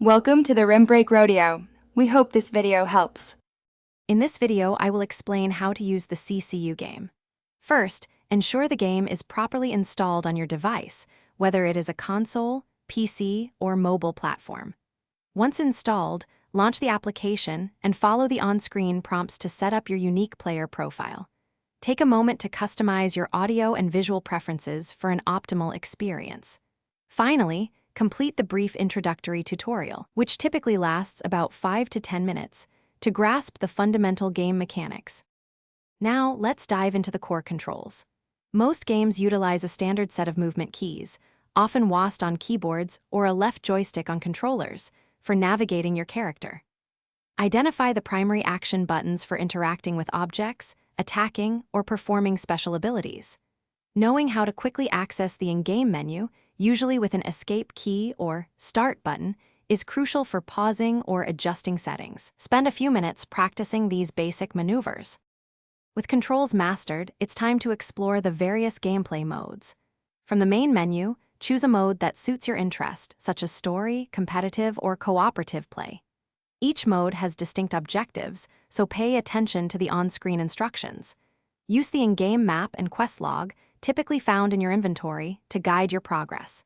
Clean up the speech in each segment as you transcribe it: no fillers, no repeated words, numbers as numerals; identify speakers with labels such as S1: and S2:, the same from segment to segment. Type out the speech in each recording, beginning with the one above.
S1: Welcome to the Rim Break Rodeo. We hope this video helps.
S2: In this video, I will explain how to use the CCU game. First, ensure the game is properly installed on your device, whether it is a console, PC, or mobile platform. Once installed, launch the application and follow the on-screen prompts to set up your unique player profile. Take a moment to customize your audio and visual preferences for an optimal experience. Finally, complete the brief introductory tutorial, which typically lasts about 5 to 10 minutes, to grasp the fundamental game mechanics. Now, let's dive into the core controls. Most games utilize a standard set of movement keys, often WASD on keyboards or a left joystick on controllers, for navigating your character. Identify the primary action buttons for interacting with objects, attacking, or performing special abilities. Knowing how to quickly access the in-game menu, usually with an escape key or start button, is crucial for pausing or adjusting settings. Spend a few minutes practicing these basic maneuvers. With controls mastered, it's time to explore the various gameplay modes. From the main menu, choose a mode that suits your interest, such as story, competitive, or cooperative play. Each mode has distinct objectives, so pay attention to the on-screen instructions. Use the in-game map and quest log, typically found in your inventory, to guide your progress.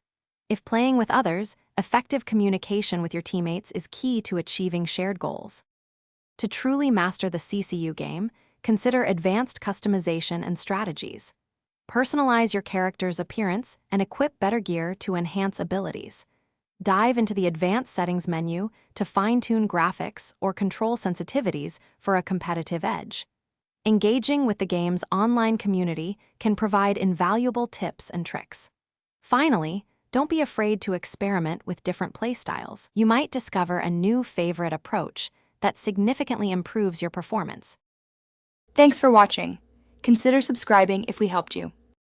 S2: If playing with others, effective communication with your teammates is key to achieving shared goals. To truly master the CCU game, consider advanced customization and strategies. Personalize your character's appearance and equip better gear to enhance abilities. Dive into the advanced settings menu to fine-tune graphics or control sensitivities for a competitive edge. Engaging with the game's online community can provide invaluable tips and tricks. Finally, don't be afraid to experiment with different playstyles. You might discover a new favorite approach that significantly improves your performance.
S1: Thanks for watching. Consider subscribing if we helped you.